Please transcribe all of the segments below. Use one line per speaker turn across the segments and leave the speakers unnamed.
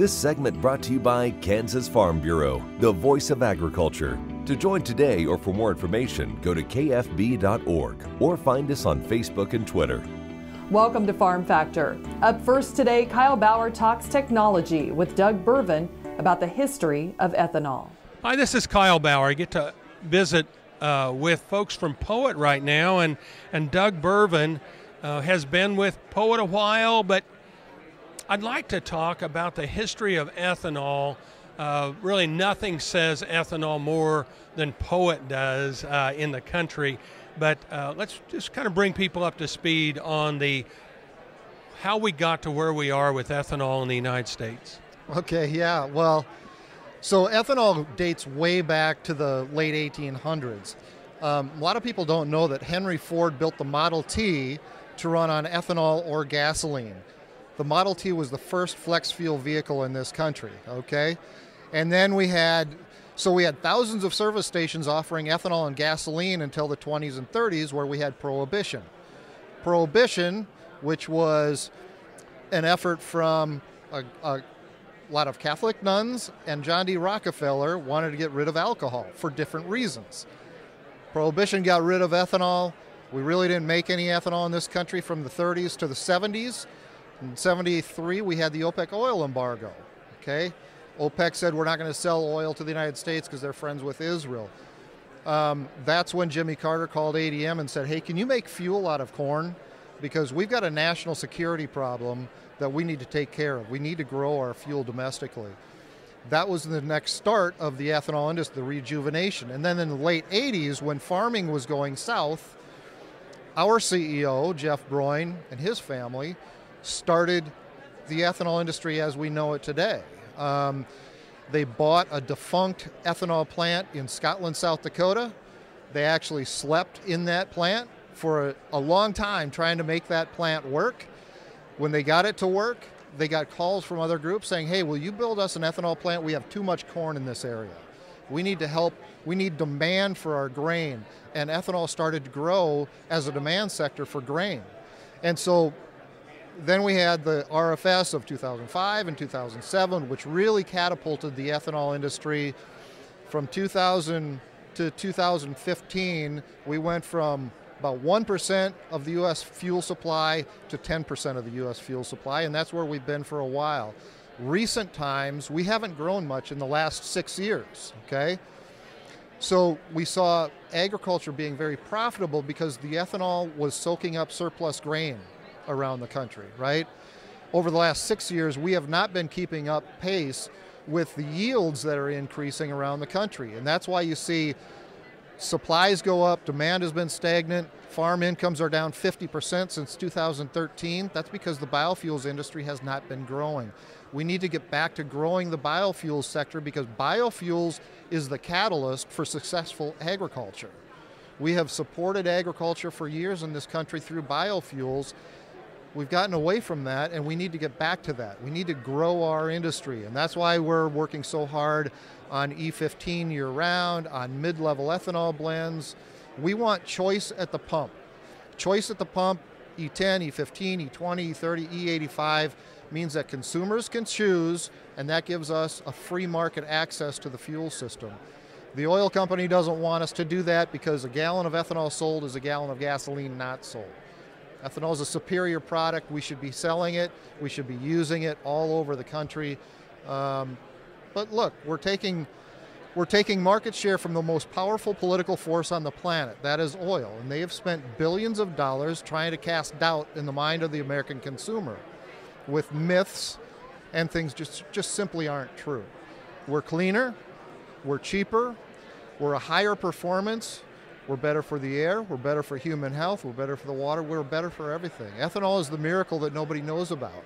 This segment brought to you by Kansas Farm Bureau, the voice of agriculture. To join today or for more information, go to kfb.org or find us on Facebook and Twitter.
Welcome to Farm Factor. Up first today, Kyle Bauer talks technology with Doug Berven about the history of ethanol.
Hi, this is Kyle Bauer. I get to visit with folks from Poet right now, and Doug Berven has been with Poet a while, but I'd like to talk about the history of ethanol. Really nothing says ethanol more than Poet does in the country. But let's just kind of bring people up to speed on how we got to where we are with ethanol in the United States.
Okay, yeah, well, so ethanol dates way back to the late 1800s. A lot of people don't know that Henry Ford built the Model T to run on ethanol or gasoline. The Model T was the first flex fuel vehicle in this country, okay? And then we had thousands of service stations offering ethanol and gasoline until the 20s and 30s, where we had Prohibition. Prohibition, which was an effort from a lot of Catholic nuns, and John D. Rockefeller wanted to get rid of alcohol for different reasons. Prohibition got rid of ethanol. We really didn't make any ethanol in this country from the 30s to the 70s. In 73, we had the OPEC oil embargo, okay? OPEC said we're not going to sell oil to the United States because they're friends with Israel. That's when Jimmy Carter called ADM and said, hey, can you make fuel out of corn? Because we've got a national security problem that we need to take care of. We need to grow our fuel domestically. That was the next start of the ethanol industry, the rejuvenation. And then in the late 80s, when farming was going south, our CEO, Jeff Broyne, and his family started the ethanol industry as we know it today. They bought a defunct ethanol plant in Scotland, South Dakota. They actually slept in that plant for a long time trying to make that plant work. When they got it to work, they got calls from other groups saying, hey, will you build us an ethanol plant? We have too much corn in this area. We need to help. We need demand for our grain. And ethanol started to grow as a demand sector for grain. And so then we had the RFS of 2005 and 2007, which really catapulted the ethanol industry. From 2000 to 2015, we went from about 1% of the U.S. fuel supply to 10% of the U.S. fuel supply, and that's where we've been for a while. Recent times, we haven't grown much in the last 6 years, okay? So we saw agriculture being very profitable because the ethanol was soaking up surplus grain around the country, right? Over the last 6 years, we have not been keeping up pace with the yields that are increasing around the country. And that's why you see supplies go up, demand has been stagnant, farm incomes are down 50% since 2013. That's because the biofuels industry has not been growing. We need to get back to growing the biofuels sector because biofuels is the catalyst for successful agriculture. We have supported agriculture for years in this country through biofuels. We've gotten away from that, and we need to get back to that. We need to grow our industry, and that's why we're working so hard on E15 year-round, on mid-level ethanol blends. We want choice at the pump. Choice at the pump, E10, E15, E20, E30, E85, means that consumers can choose, and that gives us a free market access to the fuel system. The oil company doesn't want us to do that because a gallon of ethanol sold is a gallon of gasoline not sold. Ethanol is a superior product. We should be selling it. We should be using it all over the country. But look, we're taking market share from the most powerful political force on the planet, that is oil. And they have spent billions of dollars trying to cast doubt in the mind of the American consumer with myths and things just simply aren't true. We're cleaner, we're cheaper, we're a higher performance. We're better for the air, we're better for human health, we're better for the water, we're better for everything. Ethanol is the miracle that nobody knows about.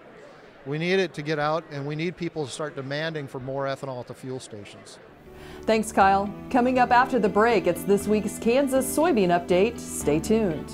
We need it to get out, and we need people to start demanding for more ethanol at the fuel stations.
Thanks, Kyle. Coming up after the break, it's this week's Kansas soybean update. Stay tuned.